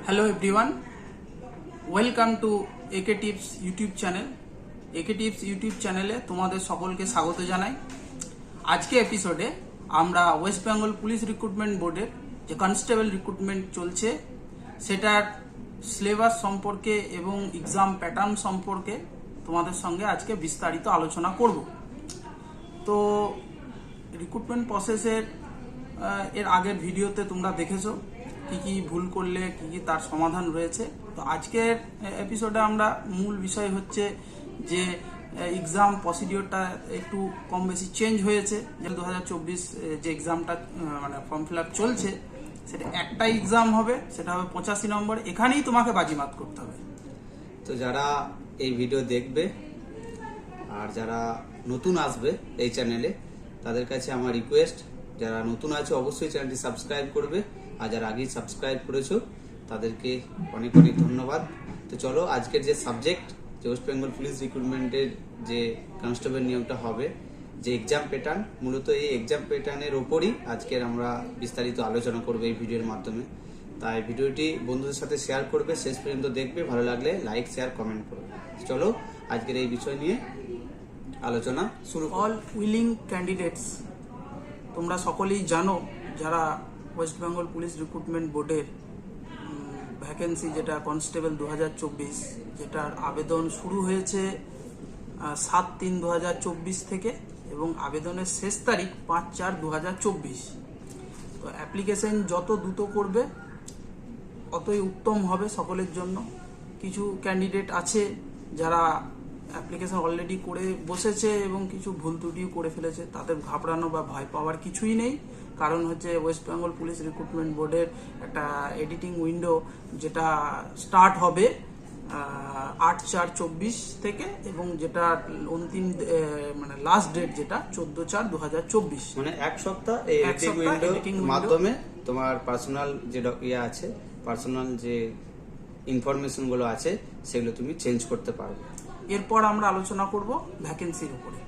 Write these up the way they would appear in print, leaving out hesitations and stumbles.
Hello everyone, welcome to একে tips YouTube channel. একে tips YouTube চ্যানেলে তোমাদের সকলকে স্বাগত জানাই। আজকে এপিসোডে আমরা ওয়েস্ট বেঙ্গল পুলিশ রিক্রুটমেন্ট বোর্ডের যে কনস্টেবল রিক্রুটমেন্ট চলছে সেটার সিলেবাস সম্পর্কে এবং এক্সাম প্যাটার্ন সম্পর্কে তোমাদের সঙ্গে আজকে বিস্তারিত আলোচনা করব। তো রিক্রুটমেন্ট প্রসেসের এর আগের ভিডিওতে তোমরা দেখেছো কি কি ভুল করলে কি কি তার সমাধান রয়েছে। তো আজকের এপিসোডে আমরা মূল বিষয় হচ্ছে যে এক্সাম প্রসিডিওরটা একটু কম বেশি চেঞ্জ হয়েছে। যে 2024 যে এক্সামটা মানে ফর্ম ফিল আপ চলছে সেটা একটা এক্সাম হবে, সেটা হবে 85 নম্বর। এখানেই তোমাকে বাজিমাত করতে হবে। তো যারা এই ভিডিও দেখবে আর যারা নতুন আসবে এই চ্যানেলে, তাদের কাছে আমার রিকোয়েস্ট, যারা নতুন আছে অবশ্যই চ্যানেলটি সাবস্ক্রাইব করবে, আর যারা আগেই সাবস্ক্রাইব করেছো তাদেরকে অনেক অনেক ধন্যবাদ। তো চলো, আজকের যে সাবজেক্ট, যে ওয়েস্ট বেঙ্গল পুলিশ রিক্রুটমেন্টের যে কনস্টেবল নিয়োগটা হবে, যে এক্সাম প্যাটার্ন, মূলত এই এক্সাম প্যাটার্নের ওপরই আজকের আমরা বিস্তারিত আলোচনা করবো এই ভিডিওর মাধ্যমে। তাই ভিডিওটি বন্ধুদের সাথে শেয়ার করবে, শেষ পর্যন্ত দেখবে, ভালো লাগলে লাইক শেয়ার কমেন্ট করবে। চলো আজকের এই বিষয় নিয়ে আলোচনা শুরু। অল উইলিং ক্যান্ডিডেটস, তোমরা সকলেই জানো যারা ওয়েস্ট বেঙ্গল পুলিশ রিক্রুটমেন্ট বোর্ডের ভ্যাকেন্সি যেটা কনস্টেবল 2024, যেটার আবেদন শুরু হয়েছে 7/3/2024 থেকে এবং আবেদনের শেষ তারিখ 5/4/2024। তো অ্যাপ্লিকেশন যত দ্রুত করবে অতই উত্তম হবে সকলের জন্য। কিছু ক্যান্ডিডেট আছে যারা অ্যাপ্লিকেশন অলরেডি করে বসেছে এবং কিছু ভুল ত্রুটিও করে ফেলেছে। তাদের ঘাবড়ানো বা ভয় পাওয়ার কিছুই নেই, কারণ হচ্ছে ওয়েস্ট বেঙ্গল পুলিশ রিক্রুটমেন্ট বোর্ডের একটা এডিটিং উইন্ডো যেটা স্টার্ট হবে 8/4/24 থেকে এবং যেটা অন্তিম মানে লাস্ট ডেট যেটা 14/4/2024, মানে এক সপ্তাহ এই এডিটিং উইন্ডোর মাধ্যমে তোমার পার্সোনাল যে আছে, পার্সোনাল যে ইনফরমেশন গুলো আছে সেগুলো তুমি চেঞ্জ করতে পারবে। এরপর আমরা আলোচনা করব ভ্যাকেন্সির উপরে।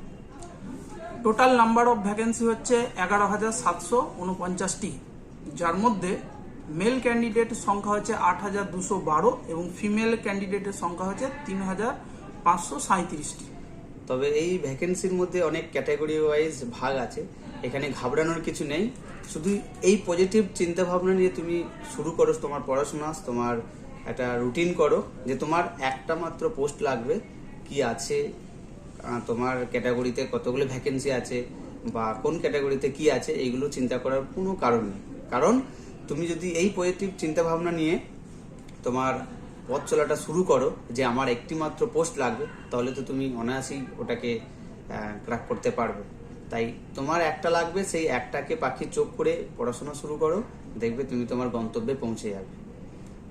টোটাল নাম্বার অফ ভ্যাকেন্সি হচ্ছে 11,749টি, যার মধ্যে মেল ক্যান্ডিডেটের সংখ্যা হচ্ছে 8,212 এবং ফিমেল ক্যান্ডিডেটের সংখ্যা হচ্ছে 3,537টি। তবে এই ভ্যাকেন্সির মধ্যে অনেক ক্যাটাগরি ওয়াইজ ভাগ আছে, এখানে ঘাবড়ানোর কিছু নেই। শুধু এই পজিটিভ চিন্তা ভাবনা নিয়ে তুমি শুরু করো তোমার পড়াশোনা, তোমার একটা রুটিন করো যে তোমার একটা মাত্র পোস্ট লাগবে, কি আছে, তোমার ক্যাটাগরিতে কতগুলো ভ্যাকেন্সি আছে বা কোন ক্যাটাগরিতে কি আছে, এইগুলো চিন্তা করার কোনো কারণ নেই। কারণ তুমি যদি এই পজিটিভ চিন্তা ভাবনা নিয়ে তোমার পথ চলাটা শুরু করো যে আমার একটি মাত্র পোস্ট লাগবে, তাহলে তো তুমি অনায়াসেই ওটাকে ক্র্যাক করতে পারবে। তাই তোমার একটা লাগবে, সেই একটাকে পাখির চোখ করে পড়াশোনা শুরু করো, দেখবে তুমি তোমার গন্তব্যে পৌঁছে যাবে।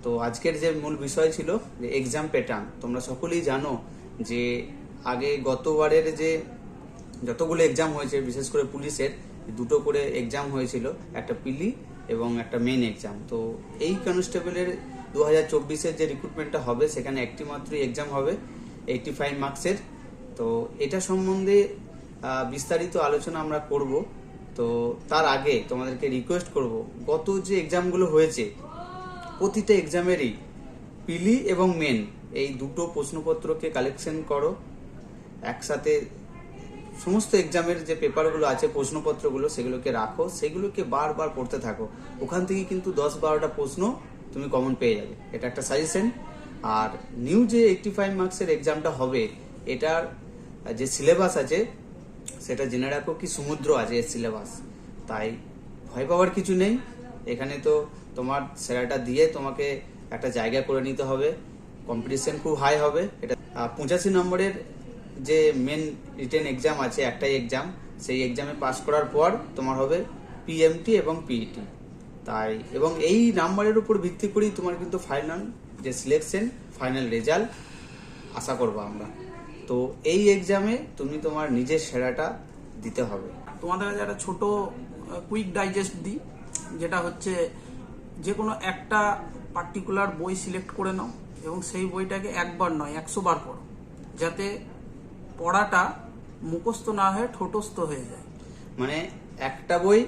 তো আজকের যে মূল বিষয় ছিল যে এক্সাম প্যাটার্ন, তোমরা সকলেই জানো যে আগে গতবারের যে যতগুলো এক্সাম হয়েছে, বিশেষ করে পুলিশের দুটো করে এক্সাম হয়েছিল, একটা পিলি এবং একটা মেন এক্সাম। তো এই কনস্টেবলের 2024-এর যে রিক্রুটমেন্টটা হবে সেখানে একটি মাত্রই এক্সাম হবে 85 মার্কসের। তো এটা সম্বন্ধে বিস্তারিত আলোচনা আমরা করব। তো তার আগে তোমাদেরকে রিকোয়েস্ট করব, গত যে এক্সামগুলো হয়েছে প্রতিটা এক্সামেরই পিলি এবং মেন এই দুটো প্রশ্নপত্রকে কালেকশন করো, একসাথে সমস্ত এক্সামের যে পেপারগুলো আছে, প্রশ্নপত্রগুলো, সেগুলোকে রাখো, সেগুলোকে বারবার পড়তে থাকো। ওখান থেকে কিন্তু 10-12টা প্রশ্ন তুমি কমন পেয়ে যাবে, এটা একটা সাজেশন। আর নিউ যে 85 মার্কসের এক্সামটা হবে, এটার যে সিলেবাস আছে সেটা জেনে রাখো কি সমুদ্র আছে এর সিলেবাস। তাই ভয় পাওয়ার কিছু নেই, এখানে তো তোমার সেরাটা দিয়ে তোমাকে একটা জায়গা করে নিতে হবে। কম্পিটিশন খুব হাই হবে। এটা 85 নম্বরের যে মেন রিটেন এক্সাম আছে, একটাই এক্সাম, সেই এক্সামে পাস করার পর তোমার হবে পিএমটি এবং পিইটি। তাই এবং এই নাম্বারের উপর ভিত্তি করেই তোমার কিন্তু ফাইনাল যে সিলেকশন, ফাইনাল রেজাল্ট আশা করবো আমরা। তো এই এক্সামে তুমি তোমার নিজের সেরাটা দিতে হবে। তোমাদের কাছে একটা ছোট কুইক ডাইজেস্ট দিই, যেটা হচ্ছে যে কোনো একটা পার্টিকুলার বই সিলেক্ট করে নাও এবং সেই বইটাকে একবার নয় 100 বার পড়ো, যাতে পড়াটা মুখস্থ না হয়ে ঠোঁটস্থ হয়ে যায়। মানে একটা বই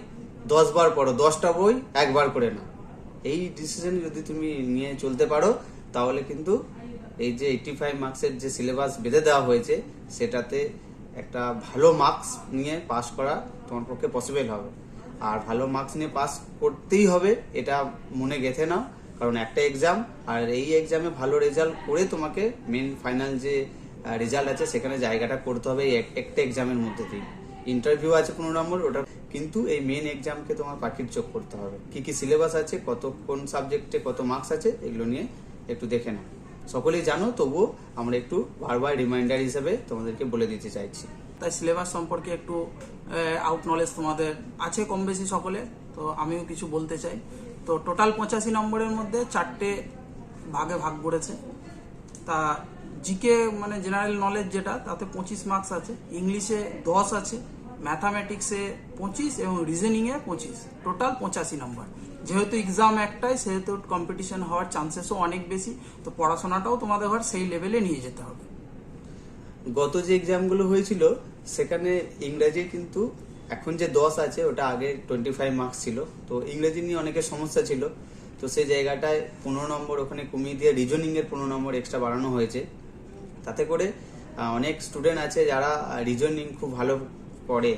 10 বার পড়ো, 10টা বই একবার করে নাও। এই ডিসিশন যদি তুমি নিয়ে চলতে পারো তাহলে কিন্তু এই যে 85 মার্কসের যে সিলেবাস বেঁধে দেওয়া হয়েছে সেটাতে একটা ভালো মার্কস নিয়ে পাস করা তোমার পক্ষে পসিবল হবে। আর ভালো মার্কস নিয়ে পাস করতেই হবে এটা মনে গেঁথে নাও, কারণ একটা এক্সাম, আর এই এক্সামে ভালো রেজাল্ট করে তোমাকে মেন ফাইনাল যে রেজাল্ট আছে সেখানে জায়গাটা করতে হবে এই একটা এক্সামের মধ্যে দিয়ে। ইন্টারভিউ আছে 15 নম্বর, ওটা কিন্তু এই মেন এক্সামকে তোমার পাখির চোখ করতে হবে। কি কি সিলেবাস আছে, কত কোন সাবজেক্টে কত মার্কস আছে, এগুলো নিয়ে একটু দেখে নাও। সকলেই জানো, তবুও আমরা একটু বারবার রিমাইন্ডার হিসেবে তোমাদেরকে বলে দিতে চাইছি। তাই সিলেবাস সম্পর্কে একটু আউট নলেজ তোমাদের আছে কম বেশি সকলে, তো আমিও কিছু বলতে চাই। তো টোটাল 85 নম্বরের মধ্যে 4টে ভাগে ভাগ করেছে। তা জিকে মানে জেনারেল নলেজ যেটা, তাতে 25 মার্কস আছে, ইংলিশে 10 আছে, ম্যাথামেটিক্সে 25 এবং রিজনিংয়ে 25, টোটাল 85 নম্বর। যেহেতু এক্সাম একটাই, সেহেতু কম্পিটিশন হওয়ার চান্সেসও অনেক বেশি, তো পড়াশোনাটাও তোমাদের ঘর সেই লেভেলে নিয়ে যেতে হবে। গত যে এক্সামগুলো হয়েছিল সেখানে ইংরেজি কিন্তু এখন যে 10 আছে ওটা আগে 25 মার্কস ছিল, তো ইংরেজি নিয়ে অনেকের সমস্যা ছিল, তো সেই জায়গাটায় 15 নম্বর ওখানে কমিয়ে দিয়ে রিজনিং এর 15 নম্বর এক্সট্রা বাড়ানো হয়েছে। তাতে করে অনেক স্টুডেন্ট আছে যারা রিজনিং খুব ভালো পড়ে,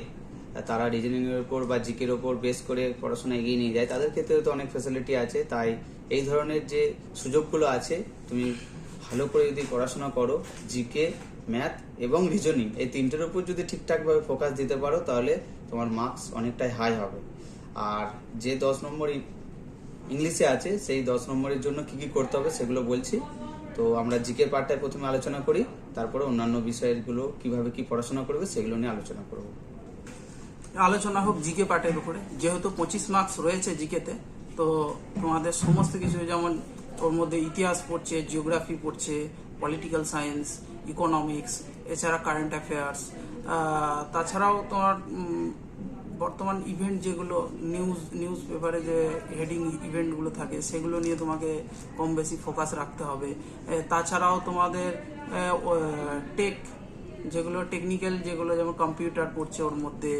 তারা রিজনিং এর উপর বা জিকের ওপর বেস করে পড়াশোনা এগিয়ে নিয়ে যায়, তাদের ক্ষেত্রে তো অনেক ফ্যাসিলিটি আছে। তাই এই ধরনের যে সুযোগগুলো আছে, তুমি ভালো করে যদি পড়াশোনা করো, জিকে, ম্যাথ এবং রিজনিং এই তিনটের উপর যদি ঠিকঠাকভাবে ফোকাস দিতে পারো তাহলে তোমার মার্কস অনেকটাই হাই হবে। আর যে 10 নম্বর ইংলিশে আছে সেই 10 নম্বরের জন্য কি কি করতে হবে সেগুলো বলছি। তো আমরা জিকে পার্টটায় প্রথমে আলোচনা করি, তারপরে অন্যান্য বিষয়গুলো কিভাবে কি পড়াশোনা করবে সেগুলো নিয়ে আলোচনা করব। আলোচনা হোক জিকে পার্টের উপরে। যেহেতু 25 মার্কস রয়েছে জিকেতে, তো তোমাদের সমস্ত কিছু, যেমন ওর মধ্যে ইতিহাস পড়ছে, জিওগ্রাফি পড়ছে, পলিটিক্যাল সায়েন্স, ইকোনমিক্স, এছাড়া কারেন্ট অ্যাফেয়ার্স, তাছাড়াও তোমার বর্তমান ইভেন্ট যেগুলো নিউজ পেপারে যে হেডিং ইভেন্টগুলো থাকে সেগুলো নিয়ে তোমাকে কম বেশি ফোকাস রাখতে হবে। তাছাড়াও তোমাদের টেক যেগুলো টেকনিক্যাল যেগুলো, যেমন কম্পিউটার পড়ছে ওর মধ্যে,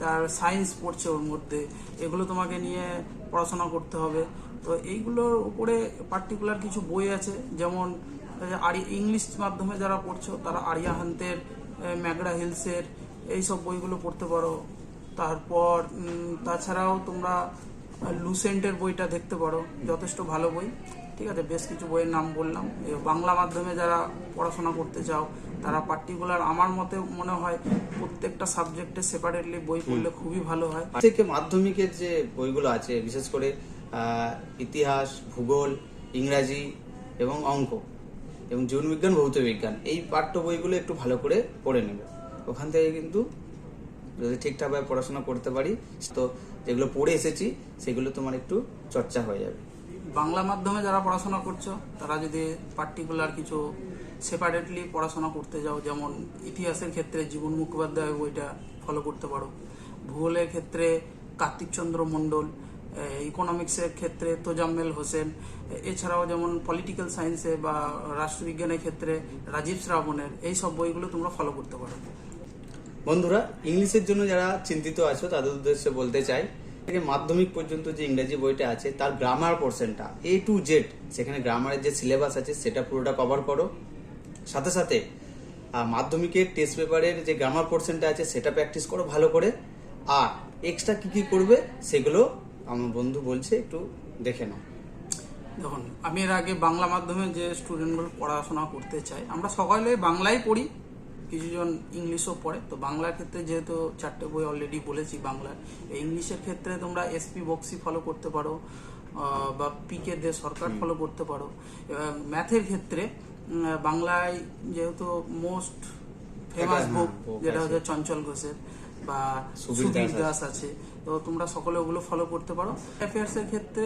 তার সায়েন্স পড়ছে ওর মধ্যে, এগুলো তোমাকে নিয়ে পড়াশোনা করতে হবে। তো এইগুলোর উপরে পার্টিকুলার কিছু বই আছে, যেমন ইংলিশ মাধ্যমে যারা পড়ছো তারা আরিয়াহান্তের, ম্যাকগ্রা হিলসের এইসব বইগুলো পড়তে পারো। তারপর তাছাড়াও তোমরা লুসেন্টের বইটা দেখতে পারো, যথেষ্ট ভালো বই। ঠিক আছে, বেশ কিছু বইয়ের নাম বললাম। বাংলা মাধ্যমে যারা পড়াশোনা করতে চাও তারা পার্টিকুলার, আমার মতে মনে হয় প্রত্যেকটা সাবজেক্টে সেপারেটলি বই পড়লে খুবই ভালো হয়। থেকে মাধ্যমিকের যে বইগুলো আছে, বিশেষ করে ইতিহাস, ভূগোল, ইংরাজি এবং অঙ্ক এবং জীবনবিজ্ঞান, ভৌত বিজ্ঞান, এই পাঠ্য বইগুলো একটু ভালো করে পড়ে নেবে। ওখান থেকে কিন্তু যদি ঠিকঠাকভাবে পড়াশোনা করতে পারি, তো যেগুলো পড়ে এসেছি সেগুলো তোমার একটু চর্চা হয়ে যাবে। বাংলা মাধ্যমে যারা পড়াশোনা করছো তারা যদি পার্টিকুলার কিছু সেপারেটলি পড়াশোনা করতে যাও, যেমন ইতিহাসের ক্ষেত্রে জীবন মুখোপাধ্যায় বইটা ফলো করতে পারো, ভূগোলের ক্ষেত্রে কার্তিকচন্দ্র মণ্ডল, ইকোনমিক্সের ক্ষেত্রে তোজাম্মেল হোসেন, এছাড়াও যেমন পলিটিক্যাল সায়েন্সে বা রাষ্ট্রবিজ্ঞানের ক্ষেত্রে রাজীব শ্রাবণের, এই সব বইগুলো তোমরা ফলো করতে পারো। বন্ধুরা, ইংলিশের জন্য যারা চিন্তিত আছো তাদের উদ্দেশ্যে বলতে চাই, থেকে মাধ্যমিক পর্যন্ত যে ইংরেজি বইটা আছে তার গ্রামার পোর্শনটা A to Z, সেখানে গ্রামারের যে সিলেবাস আছে সেটা পুরোটা কভার করো। সাথে সাথে মাধ্যমিকের টেস্ট পেপারের যে গ্রামার পোর্শনটা আছে সেটা প্র্যাকটিস করো ভালো করে। আর এক্সট্রা কি কি করবে সেগুলো আমার বন্ধু বলছে, একটু দেখে নাও। দেখুন, আমি এর আগে বাংলা মাধ্যমে যে স্টুডেন্টগুলো পড়াশোনা করতে চাই, আমরা সকলে বাংলাই পড়ি, কিছুজন ইংলিশও পড়ে। তো বাংলার ক্ষেত্রে যেহেতু 4টে বই অলরেডি বলেছি বাংলার, ইংলিশের ক্ষেত্রে তোমরা এসপি বক্সি ফলো করতে পারো বা পিকে দে সরকার ফলো করতে পারো। ম্যাথের ক্ষেত্রে বাংলায় যেহেতু মোস্ট ফেমাস বুক যেটা হচ্ছে চঞ্চল ঘোষের বা সুবীর দাস আছে, তো তোমরা সকলে ওগুলো ফলো করতে পারো। অ্যাফেয়ার্সের ক্ষেত্রে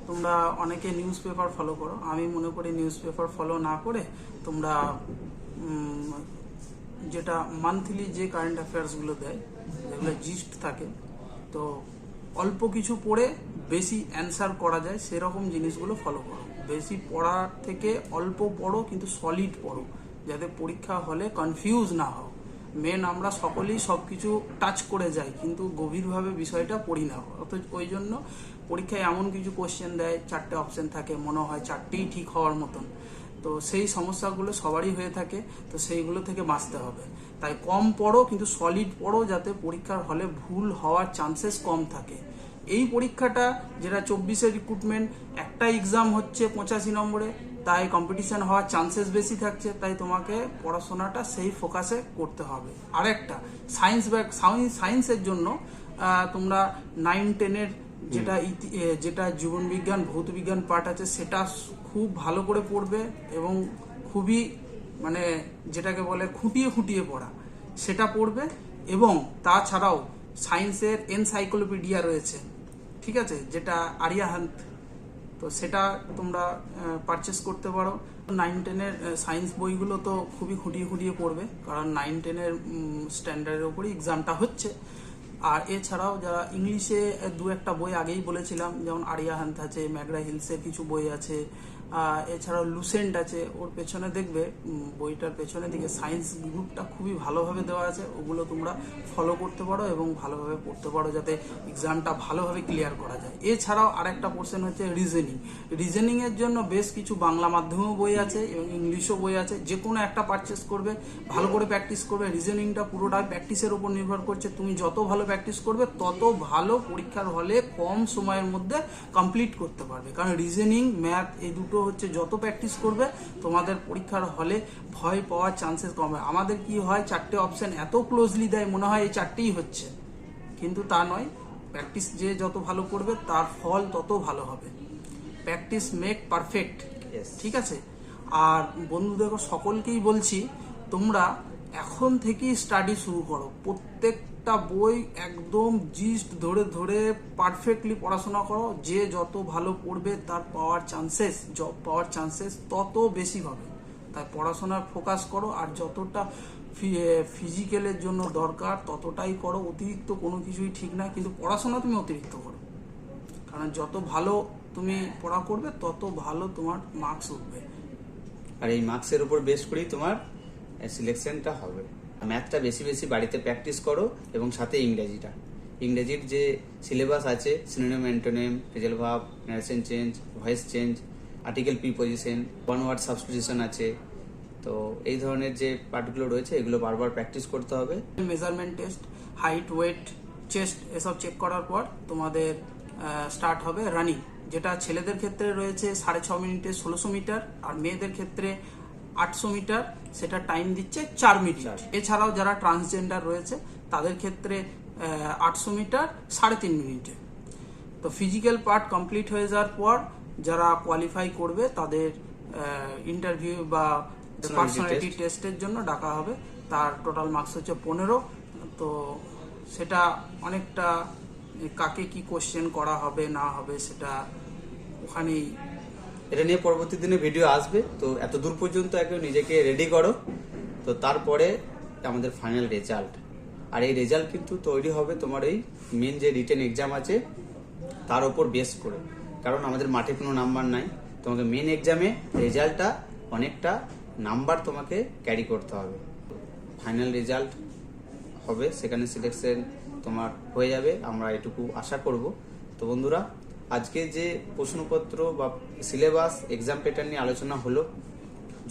তোমরা অনেকে নিউজ পেপার ফলো করো, আমি মনে করি নিউজ পেপার ফলো না করে তোমরা যেটা মান্থলি যে কারেন্ট অ্যাফেয়ার্সগুলো দেয়, যেগুলো জিস্ট থাকে, তো অল্প কিছু পড়ে বেশি অ্যান্সার করা যায় সেরকম জিনিসগুলো ফলো করো। বেশি পড়ার থেকে অল্প পড়ো, কিন্তু সলিড পড়ো, যাতে পরীক্ষা হলে কনফিউজ না হও। মেন আমরা সকলেই সব কিছু টাচ করে যাই, কিন্তু গভীরভাবে বিষয়টা পড়ি না। অথচ ওই জন্য পরীক্ষায় এমন কিছু কোশ্চেন দেয়, 4টে অপশন থাকে, মনে হয় 4টেই ঠিক হওয়ার মতন। তো সেই সমস্যাগুলো সবারই হয়ে থাকে, তো সেইগুলো থেকে বাঁচতে হবে। তাই কম পড়ো, কিন্তু সলিড পড়ো, যাতে পরীক্ষার হলে ভুল হওয়ার চান্সেস কম থাকে। এই পরীক্ষাটা যেটা 24-এর রিক্রুটমেন্ট, একটা এক্সাম হচ্ছে 85 নম্বরে, তাই কম্পিটিশন হওয়ার চান্সেস বেশি থাকছে। তাই তোমাকে পড়াশোনাটা সেই ফোকাসে করতে হবে। আর একটা সায়েন্সের জন্য তোমরা 9-10-এর যেটা জীবনবিজ্ঞান ভৌতবিজ্ঞান পার্ট আছে, সেটা খুব ভালো করে পড়বে এবং খুবই মানে যেটাকে বলে খুঁটিয়ে খুঁটিয়ে পড়া, সেটা পড়বে। এবং তাছাড়াও সায়েন্সের এনসাইক্লোপিডিয়া রয়েছে, ঠিক আছে, যেটা আরিয়াহান্ত, তো সেটা তোমরা পারচেস করতে পারো। 9-10-এর সায়েন্স বইগুলো তো খুবই খুঁটিয়ে খুঁটিয়ে পড়বে, কারণ 9-10-এর স্ট্যান্ডার্ডের উপরই এক্সামটা হচ্ছে। আর এছাড়াও যারা ইংলিশে 2-একটা বই আগেই বলেছিলাম, যেমন আরিয়াহান্ত আছে, ম্যাগরা হিলসের কিছু বই আছে, এছাড়াও লুসেন্ট আছে, ওর পেছনে দেখবে বইটার পেছনের দিকে সায়েন্স গ্রুপটা খুবই ভালোভাবে দেওয়া আছে। ওগুলো তোমরা ফলো করতে পারো এবং ভালোভাবে পড়তে পারো, যাতে এক্সামটা ভালোভাবে ক্লিয়ার করা যায়। এছাড়াও আরেকটা পোর্শন হচ্ছে রিজনিংয়ের জন্য বেশ কিছু বাংলা মাধ্যমেও বই আছে এবং ইংলিশও বই আছে। যে কোনো একটা পারচেস করবে, ভালো করে প্র্যাকটিস করবে। রিজনিংটা পুরোটাই প্র্যাকটিসের উপর নির্ভর করছে। তুমি যত ভালো প্র্যাকটিস করবে, তত ভালো পরীক্ষার হলে কম সময়ের মধ্যে কমপ্লিট করতে পারবে। কারণ রিজনিং, ম্যাথ এই দুটো হচ্ছে, যত প্র্যাকটিস করবে তোমাদের পরীক্ষার হলে ভয় পাওয়ার চান্সেস কম হয়। আমাদের কি হয়, 4টে অপশন এত ক্লোজলি দেয়, মনে হয় এই 4টেই হচ্ছে, কিন্তু তা নয়। প্র্যাকটিস যে যত ভালো করবে, তার ফল তত ভালো হবে। প্র্যাকটিস মেক পারফেক্ট, ঠিক আছে। আর বন্ধুদের সকলকেই বলছি, তোমরা এখন থেকেই স্টাডি শুরু করো। প্রত্যেকটা বই একদম জিস্ট ধরে ধরে পারফেক্টলি পড়াশোনা করো। যে যত ভালো পড়বে, তার জব পাওয়ার চান্সেস তত বেশি হবে। তাই পড়াশোনার ফোকাস করো, আর যতটা ফিজিক্যালের জন্য দরকার ততটাই করো। অতিরিক্ত কোনো কিছুই ঠিক না, কিন্তু পড়াশোনা তুমি অতিরিক্ত করো, কারণ যত ভালো তুমি পড়া করবে, তত ভালো তোমার মার্কস উঠবে। আর এই মার্কসের উপর বেস করেই তোমার সিলেকশনটা হবে। ম্যাথটা বেশি বেশি বাড়িতে প্র্যাকটিস করো, এবং সাথে ইংরেজির যে সিলেবাস আছে, synonym, antonym, phrasal verb, narration change, voice change, article preposition, one word substitution আছে। তো এই ধরনের যে পার্টগুলো রয়েছে, এগুলো বারবার প্র্যাকটিস করতে হবে। Measurement test, height, weight, chest এসব চেক করার পর তোমাদের স্টার্ট হবে রানিং, যেটা ছেলেদের ক্ষেত্রে রয়েছে 6.5 মিনিটে 1600 মিটার, আর মেয়েদের ক্ষেত্রে 800 মিটার, সেটা টাইম দিচ্ছে 4 মিনিট। এছাড়াও যারা ট্রান্সজেন্ডার রয়েছে, তাদের ক্ষেত্রে 800 মিটার 3.5 মিনিটে। তো ফিজিক্যাল পার্ট কমপ্লিট হয়ে যাওয়ার পর যারা কোয়ালিফাই করবে, তাদের ইন্টারভিউ বা পার্সোনালিটি টেস্টের জন্য ডাকা হবে। তার টোটাল মার্কস হচ্ছে 15। তো সেটা অনেকটা কাকে কি কোশ্চেন করা হবে না হবে, সেটা ওখানেই, এটা নিয়ে পরবর্তী দিনে ভিডিও আসবে। তো এত দূর পর্যন্ত একটু নিজেকে রেডি করো। তো তারপরে আমাদের ফাইনাল রেজাল্ট, আর এই রেজাল্ট কিন্তু তৈরি হবে তোমার এই মেন যে রিটেন এক্সাম আছে তার উপর বেস করে। কারণ আমাদের মাঠে কোনো নাম্বার নাই, তোমাকে মেন এক্সামে রেজাল্টটা অনেকটা নাম্বার তোমাকে ক্যারি করতে হবে। ফাইনাল রেজাল্ট হবে, সেখানে সিলেকশন তোমার হয়ে যাবে, আমরা এটুকু আশা করব। তো বন্ধুরা, আজকে যে প্রশ্নপত্র বা সিলেবাস, এক্সাম প্যাটার্ন নিয়ে আলোচনা হলো,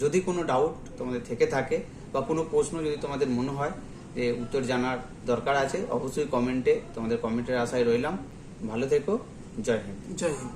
যদি কোনো ডাউট তোমাদের থেকে থাকে বা কোনো প্রশ্ন যদি তোমাদের মনে হয় যে উত্তর জানার দরকার আছে, অবশ্যই তোমাদের কমেন্টের আশায় রইলাম। ভালো থেকো। জয় হিন্দ। জয় হিন্দ।